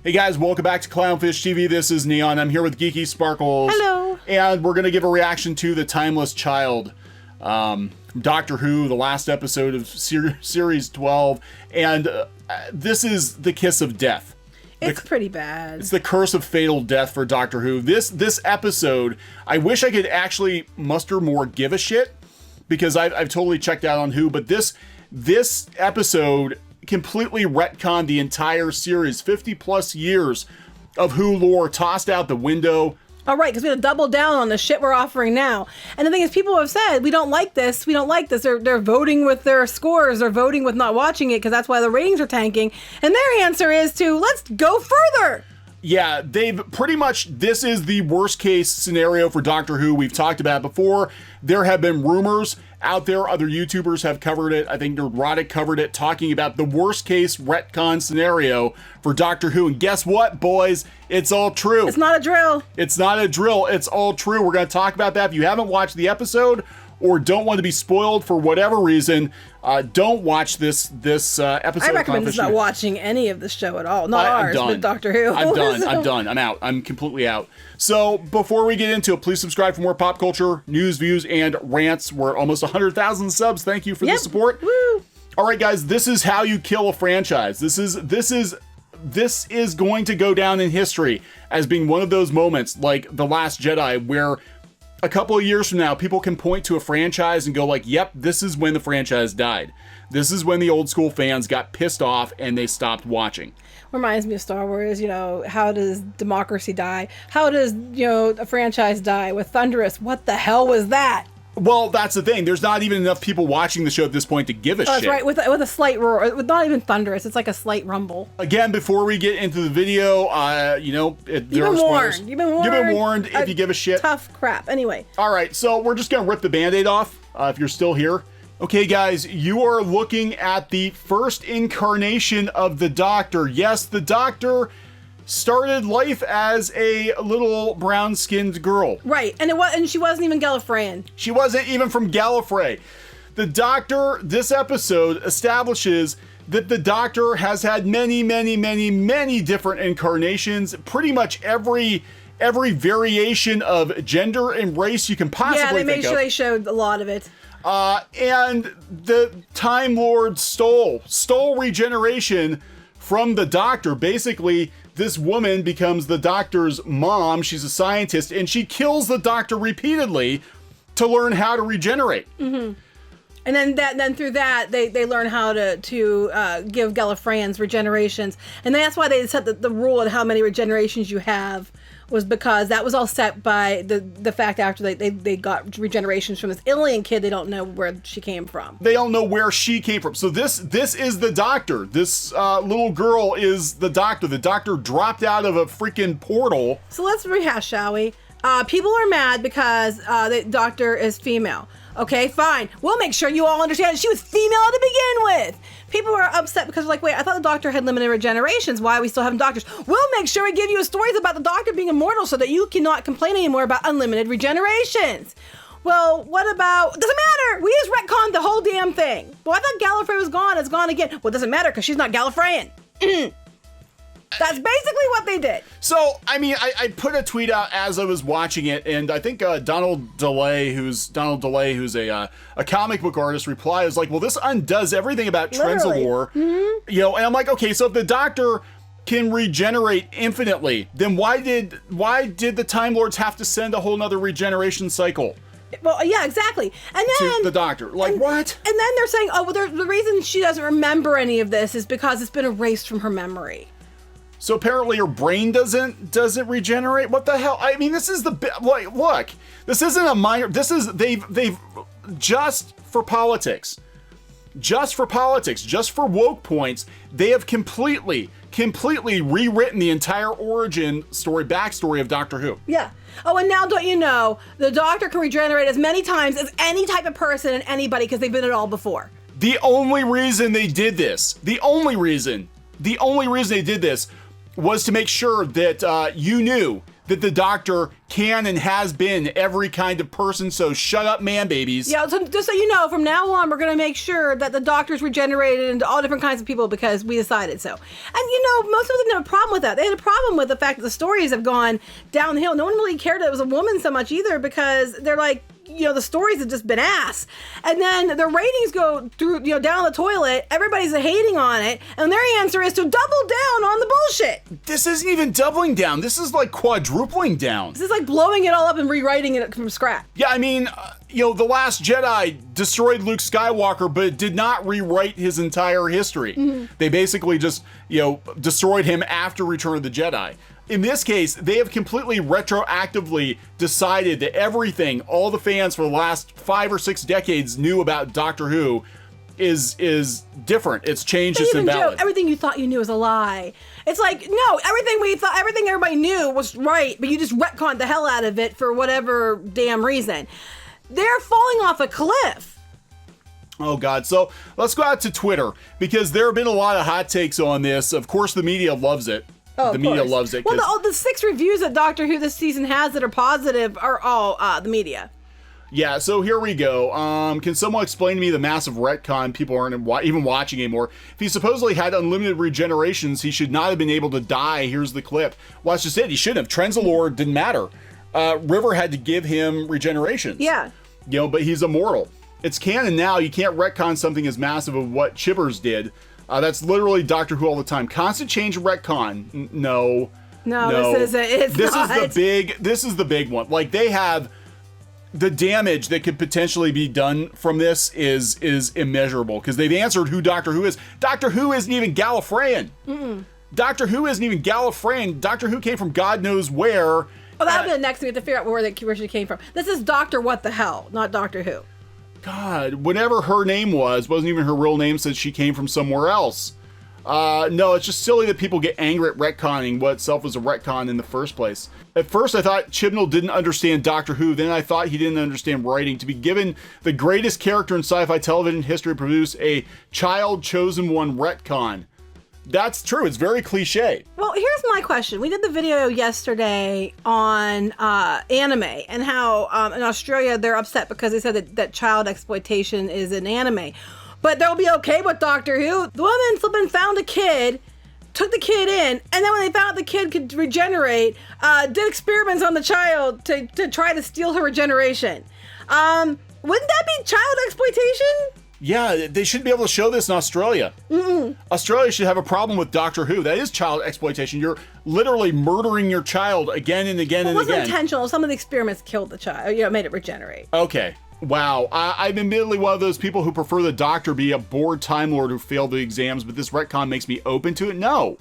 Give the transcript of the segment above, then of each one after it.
Hey guys, welcome back to Clownfish TV. This is Kneon. I'm here with Geeky Sparkles. Hello. And we're going to give a reaction to The Timeless Child, from Doctor Who, the last episode of Series 12. And this is the kiss of death. It's pretty bad. It's the curse of fatal death for Doctor Who. This episode, I wish I could actually muster more give a shit, because I've totally checked out on Who, but this episode completely retconned the entire series. 50 plus years of Who lore tossed out the window. All right, because we have to double down on the shit we're offering now. And the thing is, people have said, we don't like this, we don't like this. They're voting with their scores, they're voting with not watching it, because that's why the ratings are tanking. And their answer is to, let's go further. Yeah, they've pretty much, this is the worst case scenario for Doctor Who. We've talked about it before. There have been rumors out there, other YouTubers have covered it. I think Neurotic covered it, talking about the worst case retcon scenario for Doctor Who. And guess what, boys? It's all true. It's not a drill. It's not a drill. It's all true. We're going to talk about that. If you haven't watched the episode or don't want to be spoiled for whatever reason, don't watch this episode. I recommend just not watching any of the show at all. Not ours, but Doctor Who. I'm done. I'm done. I'm out. I'm completely out. So before we get into it, please subscribe for more pop culture, news, views, and rants. We're almost 100,000 subs. Thank you for the support. Woo. All right, guys, this is how you kill a franchise. This is going to go down in history as being one of those moments like The Last Jedi, where a couple of years from now, people can point to a franchise and go like, yep, this is when the franchise died. This is when the old school fans got pissed off and they stopped watching. Reminds me of Star Wars, how does democracy die? How does, a franchise die? With Thunderous, what the hell was that? Well, that's the thing. There's not even enough people watching the show at this point to give a shit. That's right, with a slight roar. With not even thunderous, it's like a slight rumble. Again, before we get into the video, You've been warned. You've been warned if you give a shit. Tough crap. Anyway. All right, so we're just going to rip the Band-Aid off, if you're still here. Okay, guys, you are looking at the first incarnation of the Doctor. Yes, the Doctor started life as a little brown-skinned girl. Right, and she wasn't even Gallifreyan. She wasn't even from Gallifrey. The Doctor, this episode, establishes that the Doctor has had many, many, many, many different incarnations. Pretty much every variation of gender and race you can possibly think of. Yeah, they made sure they showed a lot of it. And the Time Lord stole regeneration from the Doctor. Basically, this woman becomes the Doctor's mom. She's a scientist, and she kills the Doctor repeatedly to learn how to regenerate. Mm-hmm. And then through that, they learn how to give Gallifreyans regenerations. And that's why they set the rule on how many regenerations you have, was because that was all set by the fact after they got regenerations from this alien kid. They don't know where she came from. They don't know where she came from. So this is the Doctor. This little girl is the Doctor. The Doctor dropped out of a freaking portal. So let's rehash, shall we? People are mad because the Doctor is female. Okay, fine. We'll make sure you all understand she was female to begin with. People are upset because they're like, wait, I thought the Doctor had limited regenerations. Why are we still having doctors? We'll make sure we give you stories about the Doctor being immortal so that you cannot complain anymore about unlimited regenerations. Well, what about... Doesn't matter. We just retconned the whole damn thing. Well, I thought Gallifrey was gone. It's gone again. Well, it doesn't matter because she's not Gallifreyan. That's basically what they did. So, I mean, I put a tweet out as I was watching it, and I think Donald DeLay, who's a comic book artist, replied, is like, well, this undoes everything about Trenzalore. Mm-hmm. And I'm like, okay, so if the Doctor can regenerate infinitely, then why did the Time Lords have to send a whole nother regeneration cycle? Well, yeah, exactly. And then to the Doctor, like, what? And then they're saying, oh, well, the reason she doesn't remember any of this is because it's been erased from her memory. So apparently her brain doesn't regenerate? What the hell? I mean, this is look, this isn't a minor, this is, they've just for politics, just for woke points, they have completely rewritten the entire backstory of Doctor Who. Yeah. Oh, and now don't you know, the Doctor can regenerate as many times as any type of person and anybody because they've been it all before. The only reason they did this, was to make sure that you knew that the Doctor can and has been every kind of person, so shut up, man babies. Yeah, so just so you know, from now on, we're going to make sure that the Doctor's regenerated into all different kinds of people because we decided so. And, most of them didn't have a problem with that. They had a problem with the fact that the stories have gone downhill. No one really cared that it was a woman so much either because they're like, the stories have just been ass. And then the ratings go through, down the toilet. Everybody's hating on it. And their answer is to double down on the bullshit. This isn't even doubling down. This is like quadrupling down. This is like blowing it all up and rewriting it from scratch. Yeah, I mean, The Last Jedi destroyed Luke Skywalker, but it did not rewrite his entire history. Mm-hmm. They basically just, destroyed him after Return of the Jedi. In this case, they have completely retroactively decided that everything all the fans for the last 5 or 6 decades knew about Doctor Who is different. It's changed. It's invalid. Everything you thought you knew is a lie. It's like, no, everything everybody knew was right, but you just retconned the hell out of it for whatever damn reason. They're falling off a cliff. Oh, God. So let's go out to Twitter because there have been a lot of hot takes on this. Of course, the media loves it. Oh, the media loves it. Well, the 6 reviews that Doctor Who this season has that are positive are all the media. Yeah, so here we go. Can someone explain to me the massive retcon people aren't even watching anymore? If he supposedly had unlimited regenerations, he should not have been able to die. Here's the clip. Well, that's just it. He shouldn't have. Trenzalore didn't matter. River had to give him regenerations. Yeah. But he's immortal. It's canon now. You can't retcon something as massive of what Chibbers did. That's literally Doctor Who all the time. Constant change of retcon. No, this isn't. This is the big one. Like, they have the damage that could potentially be done from this is immeasurable because they've answered who Doctor Who is. Doctor Who isn't even Gallifreyan. Mm-mm. Doctor Who isn't even Gallifreyan. Doctor Who came from God knows where. Oh, that'll be the next thing. We have to figure out where she came from. This is Doctor What the Hell, not Doctor Who. God, whatever her name wasn't even her real name, since she came from somewhere else. No, it's just silly that people get angry at retconning what itself was a retcon in the first place. At first, I thought Chibnall didn't understand Doctor Who. Then I thought he didn't understand writing. To be given the greatest character in sci-fi television history, produce a child chosen one retcon. That's true. It's very cliche. Well, here's my question. We did the video yesterday on anime and how in Australia they're upset because they said that child exploitation is an anime. But they'll be okay with Doctor Who. The woman flipping found a kid, took the kid in, and then when they found out the kid could regenerate, did experiments on the child to try to steal her regeneration. Wouldn't that be child exploitation? Yeah, they shouldn't be able to show this in Australia. Mm-mm. Australia should have a problem with Doctor Who. That is child exploitation. You're literally murdering your child again and again and again. It wasn't intentional. Some of the experiments killed the child, made it regenerate. Okay. Wow. I'm admittedly one of those people who prefer the Doctor be a bored Time Lord who failed the exams, but this retcon makes me open to it? No,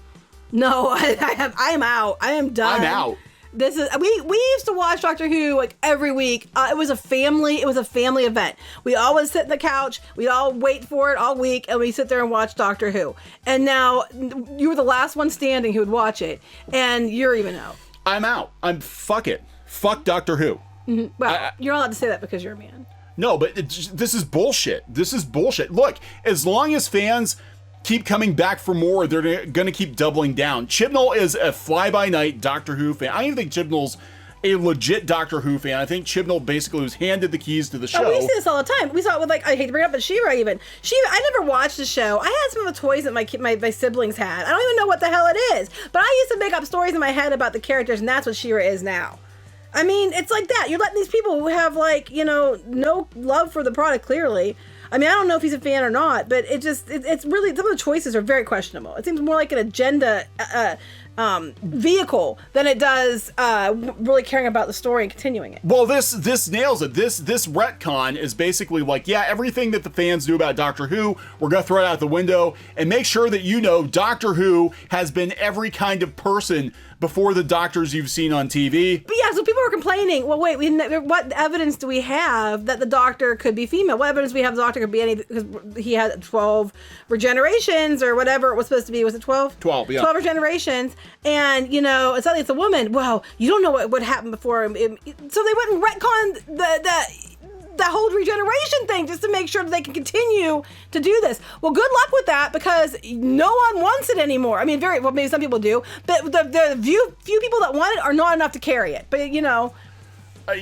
I am out. I am done. I'm out. This is we used to watch Doctor Who like every week. It was a family event. We always sit on the couch. We all wait for it all week, and we sit there and watch Doctor Who. And now you were the last one standing who would watch it, and you're even out. I'm out. Fuck it. Fuck Doctor Who. Mm-hmm. Well, you're not allowed to say that because you're a man. No, but this is bullshit. This is bullshit. Look, as long as fans keep coming back for more, they're going to keep doubling down. Chibnall is a fly-by-night Doctor Who fan. I don't even think Chibnall's a legit Doctor Who fan. I think Chibnall basically was handed the keys to the show. Oh, we see this all the time. We saw it with, I hate to bring it up, but She-Ra even. I never watched the show. I had some of the toys that my siblings had. I don't even know what the hell it is. But I used to make up stories in my head about the characters, and that's what She-Ra is now. I mean, it's like that. You're letting these people who have, no love for the product, clearly. I mean, I don't know if he's a fan or not, but it's really, some of the choices are very questionable. It seems more like an agenda vehicle than it does really caring about the story and continuing it. Well, this nails it. This retcon is basically like, yeah, everything that the fans knew about Doctor Who, we're going to throw it out the window and make sure that Doctor Who has been every kind of person before the Doctors you've seen on TV. But yeah, so people were complaining, well, wait, what evidence do we have that the Doctor could be female? What evidence do we have the Doctor could be any, because he had 12 regenerations or whatever it was supposed to be. Was it 12? 12, yeah. 12 regenerations. And, suddenly it's a woman. Well, you don't know what happened before. So they went and retconned that whole regeneration thing just to make sure that they can continue to do this. Well, good luck with that because no one wants it anymore. I mean, maybe some people do, but the few people that want it are not enough to carry it. But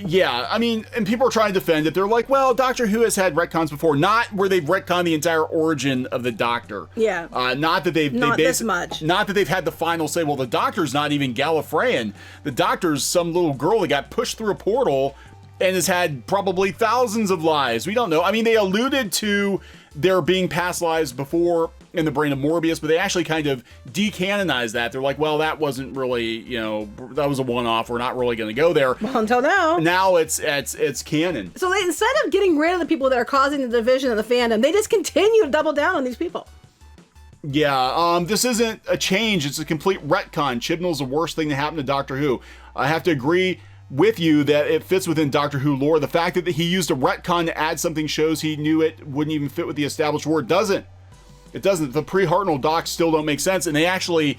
yeah, I mean, and people are trying to defend it. They're like, well, Doctor Who has had retcons before, not where they've retconned the entire origin of the Doctor. Yeah. Not that they've not this much. Not that they've had the final say. Well, the Doctor's not even Gallifreyan. The Doctor's some little girl that got pushed through a portal and has had probably thousands of lives. We don't know. I mean, they alluded to there being past lives before in the brain of Morbius, but they actually kind of decanonized that. They're like, well, that wasn't really, that was a one-off. We're not really going to go there. Well, until now. Now it's canon. So instead of getting rid of the people that are causing the division of the fandom, they just continue to double down on these people. Yeah, this isn't a change. It's a complete retcon. Chibnall's the worst thing to happen to Doctor Who. I have to agree with you that it fits within Doctor Who lore. The fact that he used a retcon to add something shows he knew it wouldn't even fit with the established lore. It doesn't. The pre-Hartnell docs still don't make sense, and they actually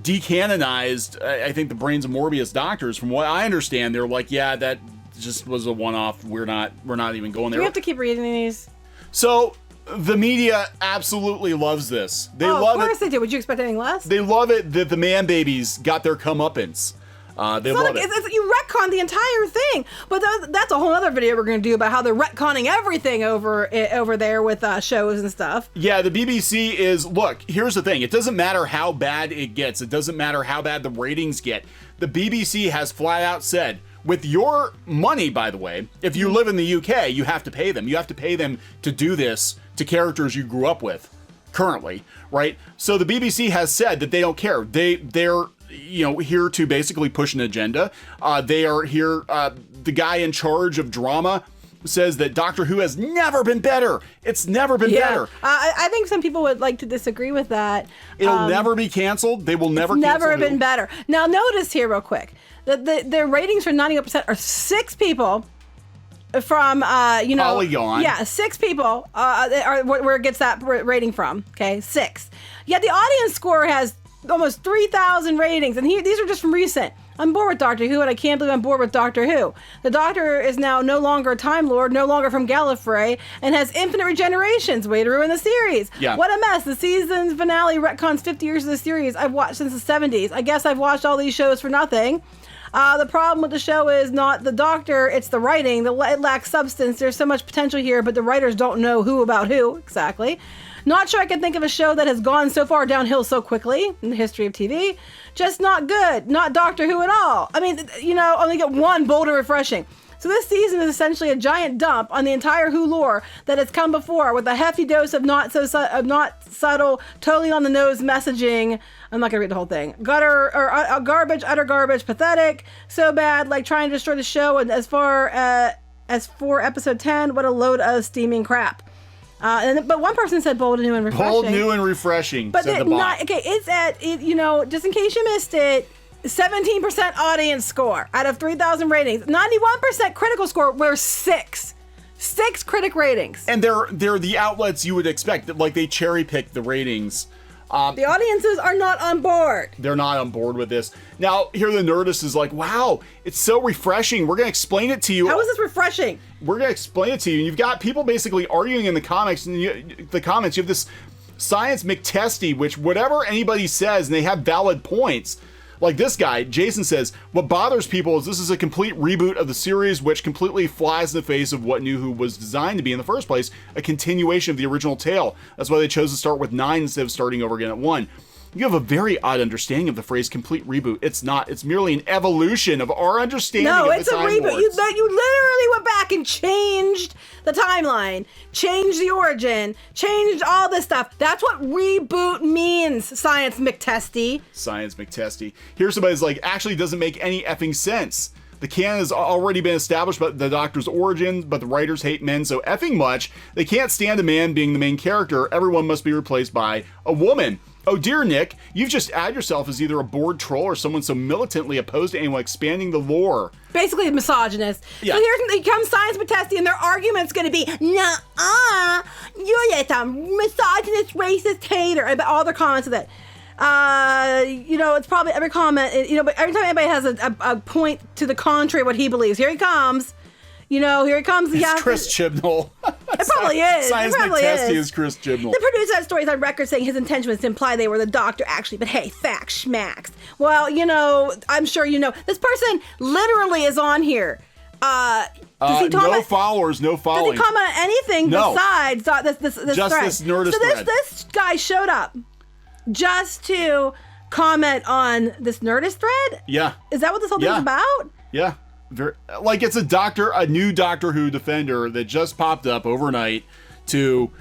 decanonized, I think, the brains of Morbius doctors. From what I understand, they're like, yeah, that just was a one-off. We're not even going there. Do we have to keep reading these? So the media absolutely loves this. They love it. Of course they do. Would you expect anything less? They love it that the man babies got their comeuppance. They love it. You retcon the entire thing, but that's a whole other video we're going to do about how they're retconning everything over there with shows and stuff. Yeah, the BBC is, look, here's the thing. It doesn't matter how bad it gets. It doesn't matter how bad the ratings get. The BBC has flat out said, with your money, by the way, if you live in the UK, you have to pay them. You have to pay them to do this to characters you grew up with currently, right? So the BBC has said that they don't care. They're here to basically push an agenda. They are here. The guy in charge of drama says that Doctor Who has never been better. It's never been better. I think some people would like to disagree with that. It'll never be canceled. They will never cancel never been better. Now, notice here real quick that the ratings for 91% are 6 people from, Polygon. Yeah, 6 people are where it gets that rating from. Okay, 6. Yet the audience score has almost 3,000 ratings, and these are just from recent. I'm bored with Doctor Who, and I can't believe I'm bored with Doctor Who. The Doctor is now no longer a Time Lord, no longer from Gallifrey, and has infinite regenerations. Way to ruin the series. Yeah. What a mess. The season's finale retcons 50 years of the series I've watched since the 70s. I guess I've watched all these shows for nothing. The problem with the show is not the Doctor, it's the writing. It lacks substance. There's so much potential here, but the writers don't know who about who, exactly. Not sure I can think of a show that has gone so far downhill so quickly in the history of TV. Just not good. Not Doctor Who at all. I mean, only get one bold and refreshing. So this season is essentially a giant dump on the entire Who lore that has come before with a hefty dose of not subtle, totally on the nose messaging. I'm not gonna read the whole thing. Garbage, utter garbage, pathetic, so bad, like trying to destroy the show. And as for episode 10, what a load of steaming crap. But one person said bold, new, and refreshing. Bold, new, and refreshing. But it's at just in case you missed it, 17% audience score out of 3,000 ratings, 91% critical score. We're 6 critic ratings, and they're the outlets you would expect. Like they cherry pick the ratings. The audiences are not on board. They're not on board with this. Now, here the Nerdist is like, wow, it's so refreshing. We're going to explain it to you. How is this refreshing? We're going to explain it to you. And you've got people basically arguing in the comments. And you have this Science McTesty, which whatever anybody says, and they have valid points. Like this guy, Jason says, what bothers people is this is a complete reboot of the series, which completely flies in the face of what New Who was designed to be in the first place, a continuation of the original tale. That's why they chose to start with 9 instead of starting over again at 1. You have a very odd understanding of the phrase complete reboot. It's not. It's merely an evolution of our understanding of the Time Lords. No, it's a reboot. You literally went back and changed the timeline, changed the origin, changed all this stuff. That's what reboot means, Science McTesty. Science McTesty. Here's somebody's like, actually doesn't make any effing sense. The canon has already been established by the Doctor's origin, but the writers hate men so effing much, they can't stand a man being the main character. Everyone must be replaced by a woman. Oh dear, Nick, you've just outed yourself as either a bored troll or someone so militantly opposed to anyone expanding the lore. Basically a misogynist. Yeah. So here comes Science McTesty, and their argument's going to be, you're just a misogynist, racist hater. And all their comments of that. It's probably every comment, but every time anybody has a point to the contrary of what he believes, here he comes. You know, here it comes. It's Chris Chibnall. It probably is. Science it probably McTesty is. is Chris Chibnall. The producer had stories on record saying his intention was to imply they were the doctor actually, but hey, facts, schmacks. Well, you know, I'm sure you know. This person literally is on here. Does he no followers, no following. Does he comment on anything besides this just thread? this Nerdist so thread. This guy showed up just to comment on this Nerdist thread? Yeah. Is that what this whole thing's about? Yeah. Like it's a new Doctor Who defender that just popped up overnight to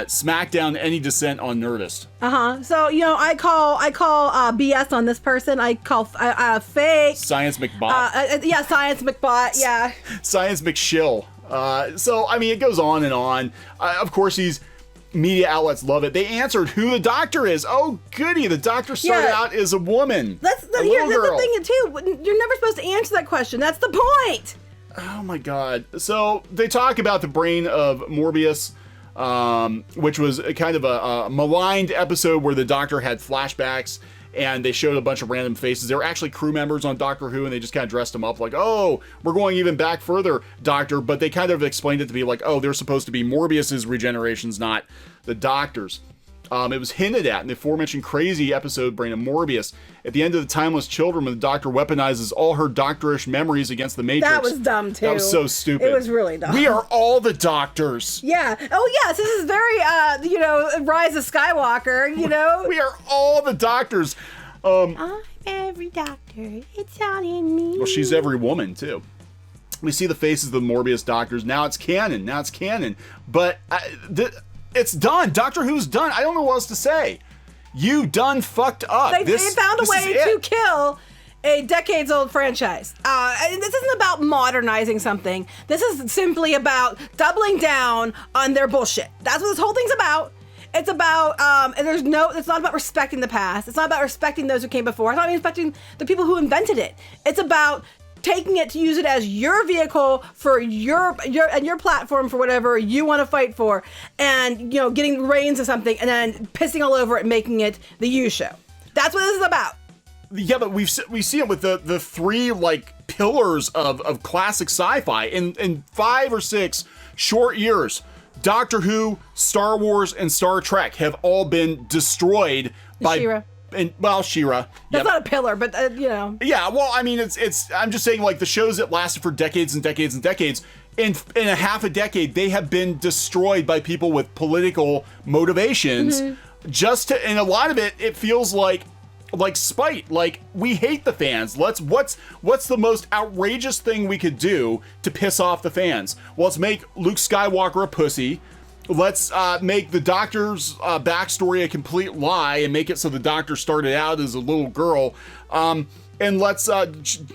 smack down any dissent on Nerdist. So, you know, I call BS on this person. I call fake. Science McBot. Yeah, Science McBot, yeah. Science McShill. So, I mean, it goes on and on. Of course, these media outlets love it. They answered who the Doctor is. Oh, goody. The Doctor started out as a woman. That's the thing, too. You're never supposed to answer that question. That's the point. Oh, my God. So, they talk about the brain of Morbius, which was a kind of a maligned episode where the Doctor had flashbacks and they showed a bunch of random faces. They were actually crew members on Doctor Who, and they just kind of dressed them up like, oh, we're going even back further, Doctor. But they kind of explained it to be like, oh, they're supposed to be Morbius's regenerations, not the Doctor's. It was hinted at in the aforementioned crazy episode, Brain of Morbius. At the end of the Timeless Children, when the Doctor weaponizes all her doctorish memories against the Matrix. That was dumb, too. That was so stupid. It was really dumb. We are all the Doctors. Yeah. Oh, yes. This is very, Rise of Skywalker, you know? We are all the Doctors. I'm every doctor. It's all in me. Well, she's every woman, too. We see the faces of the Morbius Doctors. Now it's canon. But it's done. Doctor Who's done. I don't know what else to say. You done fucked up. They found a way to kill a decades-old franchise. And this isn't about modernizing something. This is simply about doubling down on their bullshit. That's what this whole thing's about. It's about, it's not about respecting the past. It's not about respecting those who came before. It's not even respecting the people who invented it. It's about taking it to use it as your vehicle for your platform for whatever you want to fight for, and getting the reins of something and then pissing all over it and making it the you show. That's what this is about. Yeah, but we see it with the three like pillars of classic sci-fi in 5 or 6 short years. Doctor Who, Star Wars, and Star Trek have all been destroyed by She-Ra. She-Ra. That's not a pillar, but Yeah, well, I mean, it's. I'm just saying, like the shows that lasted for decades and decades and decades. In a half a decade, they have been destroyed by people with political motivations. Mm-hmm. And a lot of it feels like spite. Like, we hate the fans. What's the most outrageous thing we could do to piss off the fans? Well, let's make Luke Skywalker a pussy. Let's make the Doctor's backstory a complete lie and make it so the Doctor started out as a little girl. And let's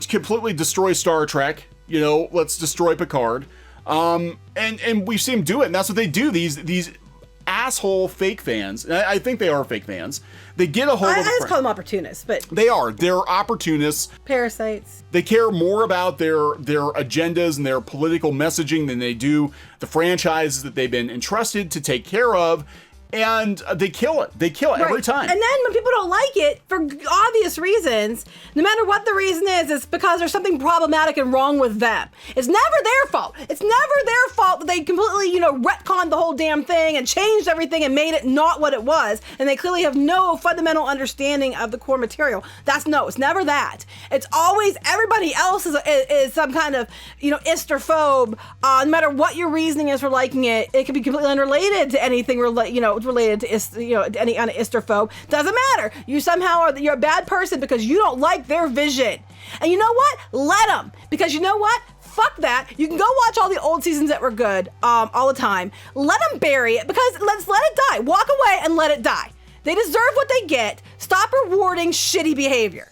completely destroy Star Trek. Let's destroy Picard. And we've seen him do it. And that's what they do. These asshole fake fans. And I think they are fake fans. They get a hold of I just call them opportunists, but they are. They're opportunists. Parasites. They care more about their agendas and their political messaging than they do the franchises that they've been entrusted to take care of. And they kill it. They kill it every time. And then when people don't like it, for obvious reasons, no matter what the reason is, it's because there's something problematic and wrong with them. It's never their fault. It's never their fault that they completely, retconned the whole damn thing and changed everything and made it not what it was. And they clearly have no fundamental understanding of the core material. It's never that. It's always everybody else is some kind of, istrophobe. No matter what your reasoning is for liking it, it can be completely unrelated to anything related to any kind of istrophobe. Doesn't matter. You're a bad person because you don't like their vision. And you know what? Let them. Because you know what? Fuck that. You can go watch all the old seasons that were good all the time. Let them bury it because let's let it die. Walk away and let it die. They deserve what they get. Stop rewarding shitty behavior.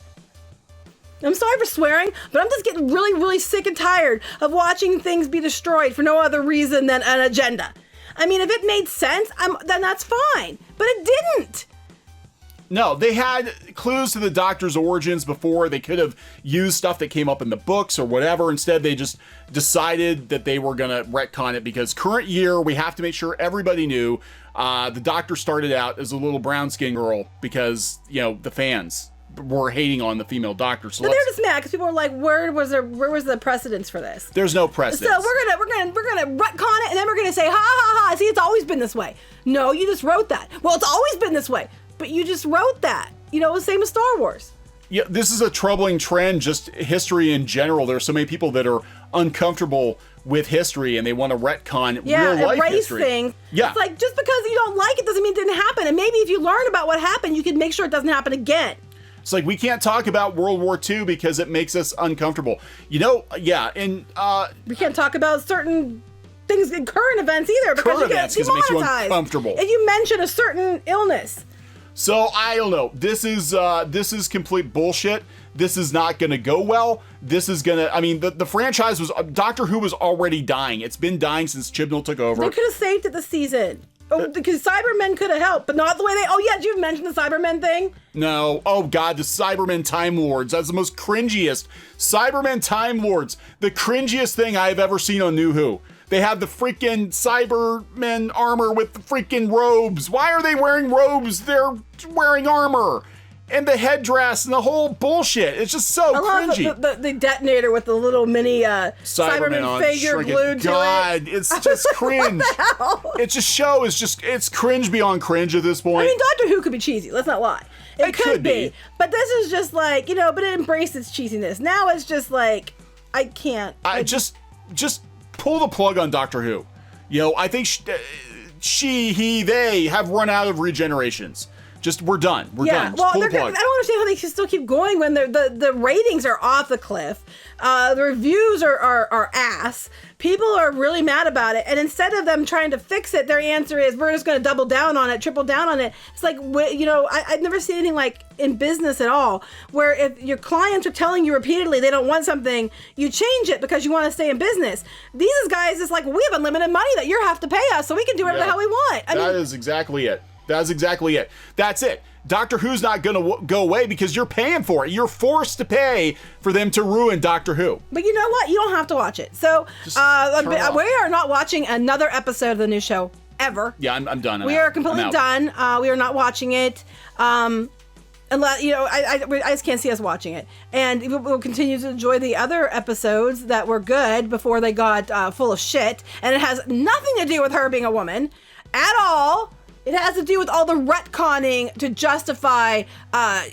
I'm sorry for swearing, but I'm just getting really, really sick and tired of watching things be destroyed for no other reason than an agenda. I mean, if it made sense, then that's fine. But it didn't. No, they had clues to the Doctor's origins before. They could have used stuff that came up in the books or whatever. Instead, they just decided that they were going to retcon it because current year, we have to make sure everybody knew the Doctor started out as a little brown-skinned girl because, the fans. were hating on the female doctor. So they're just mad because people were like, where was the precedence for this? There's no precedence. So we're gonna retcon it, and then we're gonna say, ha ha ha. See, it's always been this way. No, you just wrote that. Well, it's always been this way, but you just wrote that. You know, the same with Star Wars. Yeah, this is a troubling trend, just history in general. There are so many people that are uncomfortable with history and they want to retcon real life erase history. Things. Yeah. It's like, just because you don't like it doesn't mean it didn't happen. And maybe if you learn about what happened, you can make sure it doesn't happen again. It's like, we can't talk about World War II because it makes us uncomfortable. You know, yeah, and we can't talk about certain things in current events either because you get it makes you demonetized uncomfortable. if you mention a certain illness. So I don't know. This is complete bullshit. This is not going to go well. This is going to, I mean, the franchise was, Doctor Who was already dying. It's been dying since Chibnall took over. They could have saved it this season. Oh, because Cybermen could have helped, but not the way they, oh yeah, did you mention the Cybermen thing? No. Oh God, the Cybermen Time Lords. That's the most cringiest. Cybermen Time Lords. The cringiest thing I've ever seen on New Who. They have the freaking Cybermen armor with the freaking robes. Why are they wearing robes? They're wearing armor. And the headdress and the whole bullshit. It's just so cringy. I love the detonator with the little mini Cyberman figure glued God, to it. it's just cringe. What the hell? It's just show. It's cringe beyond cringe at this point. I mean, Doctor Who could be cheesy. Let's not lie. It could be. But this is just like, you know, but it embraced its cheesiness. Now it's just like, I can't. I just pull the plug on Doctor Who. You know, I think they have run out of regenerations. Just, we're done. We're done. Well, pull I the plug. don't understand how they can still keep going when the ratings are off the cliff. The reviews are ass. People are really mad about it. And instead of them trying to fix it, their answer is, we're just going to double down on it, triple down on it. It's like, you know, I've never seen anything like in business at all, where if your clients are telling you repeatedly they don't want something, you change it because you want to stay in business. These guys, it's like, we have unlimited money that you have to pay us, so we can do whatever the hell we want. That is exactly it. That's exactly it. That's it. Doctor Who's not going to go away because you're paying for it. You're forced to pay for them to ruin Doctor Who. But you know what? You don't have to watch it. So we are not watching another episode of the new show ever. Yeah, I'm done. We are completely done. We are not watching it. Unless, you know, I just can't see us watching it. And we'll continue to enjoy the other episodes that were good before they got full of shit. And it has nothing to do with her being a woman at all. It has to do with all the retconning to justify,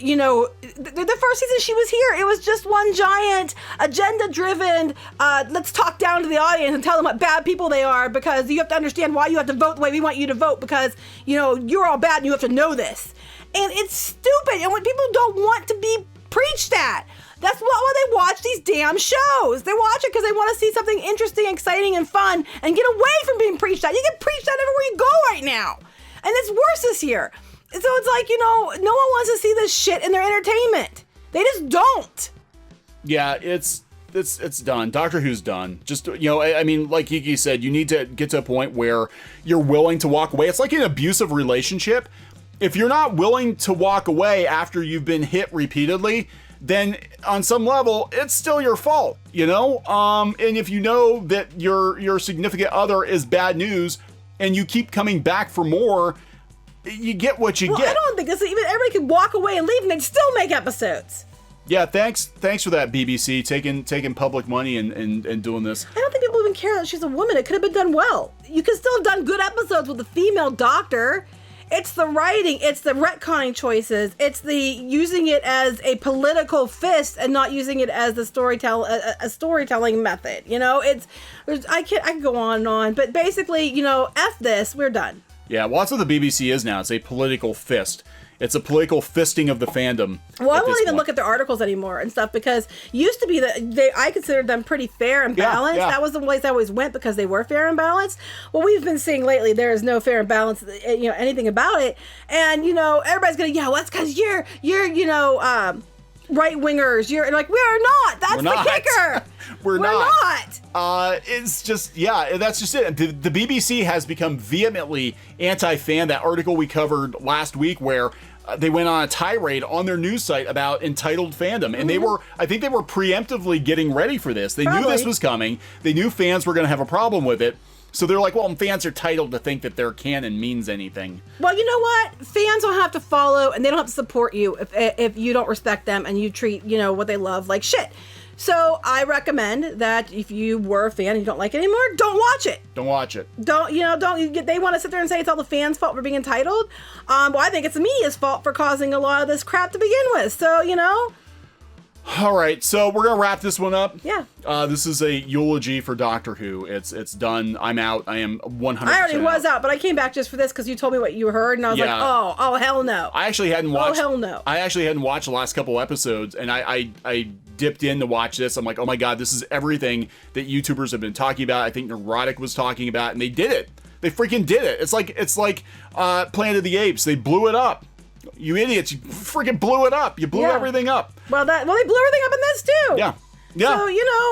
you know, the first season she was here, it was just one giant agenda-driven, let's talk down to the audience and tell them what bad people they are, because you have to understand why you have to vote the way we want you to vote, because, you know, you're all bad and you have to know this. And it's stupid, and when people don't want to be preached at, that's why they watch these damn shows. They watch it because they want to see something interesting, exciting, and fun, and get away from being preached at. You get preached at everywhere you go right now. And it's worse this year. So it's like, you know, no one wants to see this shit in their entertainment. They just don't. Yeah, it's done. Doctor Who's done. Just, you know, I mean, like Geeky said, you need to get to a point where you're willing to walk away. It's like an abusive relationship. If you're not willing to walk away after you've been hit repeatedly, then on some level, it's still your fault, you know? And if you know that your significant other is bad news, and you keep coming back for more, you get what you get. I don't think this even everybody could walk away and leave and they'd still make episodes. Yeah, thanks for that, BBC, taking public money and doing this. I don't think people even care that she's a woman. It could have been done well. You could still have done good episodes with a female doctor. It's the writing, it's the retconning choices, it's the using it as a political fist and not using it as a storytelling method. You know, I can go on and on, but basically, you know, F this, we're done. Yeah, well, that's what the BBC is now. It's a political fist. It's a political fisting of the fandom. Well, I won't even look at their articles anymore and stuff, because used to be that I considered them pretty fair and balanced. Yeah. That was the place I always went because they were fair and balanced. Well, we've been seeing lately there is no fair and balanced, you know, anything about it. And, you know, everybody's going to, well, that's because you're, you know, right wingers. You're like, we're not. That's the kicker. We're not. It's just, that's just it. The BBC has become vehemently anti-fan. That article we covered last week where they went on a tirade on their news site about entitled fandom. And I think they were preemptively getting ready for this. They knew this was coming. They knew fans were going to have a problem with it. So they're like, well, fans are entitled to think that their canon means anything. Well, you know what? Fans don't have to follow, and they don't have to support you if you don't respect them and you treat, what they love like shit. So I recommend that if you were a fan and you don't like it anymore, don't watch it. Don't watch it. They want to sit there and say it's all the fans' fault for being entitled. Well, I think it's the media's fault for causing a lot of this crap to begin with. So, All right, so we're gonna wrap this one up. Yeah. This is a eulogy for Doctor Who. It's done. I'm out. I am 100%. I already was out, but I came back just for this because you told me what you heard, and I was like, oh hell no. I actually hadn't watched. Oh hell no. I actually hadn't watched the last couple episodes, and I dipped in to watch this. I'm like, oh my god, this is everything that YouTubers have been talking about. I think Neurotic was talking about, and they did it. They freaking did it. It's like Planet of the Apes. They blew it up. You idiots! You freaking blew it up. You blew everything up. Well, they blew everything up in this too. Yeah. Yeah. So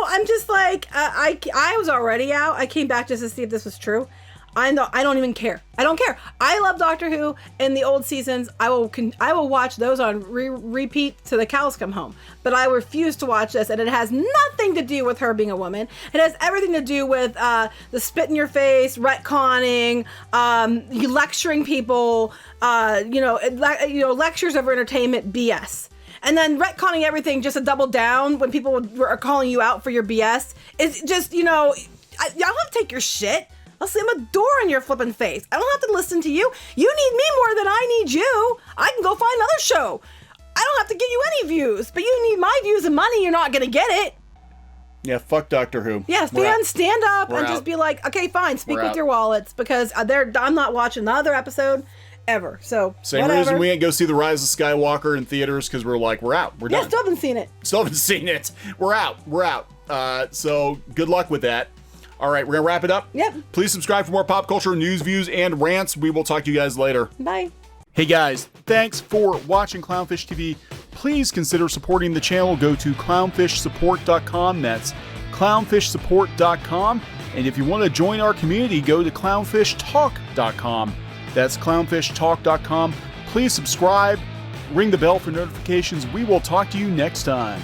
I'm just like, I was already out. I came back just to see if this was true. I don't even care. I don't care. I love Doctor Who in the old seasons. I will watch those on repeat till the cows come home. But I refuse to watch this, and it has nothing to do with her being a woman. It has everything to do with the spit in your face, retconning, you lecturing people, lectures over entertainment BS. And then retconning everything just to double down when people are calling you out for your BS is just, y'all have to take your shit. I'll slam a door in your flippin' face. I don't have to listen to you. You need me more than I need you. I can go find another show. I don't have to give you any views, but you need my views and money. You're not going to get it. Yeah, fuck Doctor Who. Yeah, fans, stand up and just be like, okay, fine, speak with your wallets, because I'm not watching the other episode ever. So, same reason we ain't go see The Rise of Skywalker in theaters, because we're like, we're out. We're done. Yeah, still haven't seen it. Still haven't seen it. We're out. We're out. So, good luck with that. All right, we're going to wrap it up. Yep. Please subscribe for more pop culture news, views, and rants. We will talk to you guys later. Bye. Hey guys, thanks for watching Clownfish TV. Please consider supporting the channel. Go to clownfishsupport.com. That's clownfishsupport.com. And if you want to join our community, go to clownfishtalk.com. That's clownfishtalk.com. Please subscribe, ring the bell for notifications. We will talk to you next time.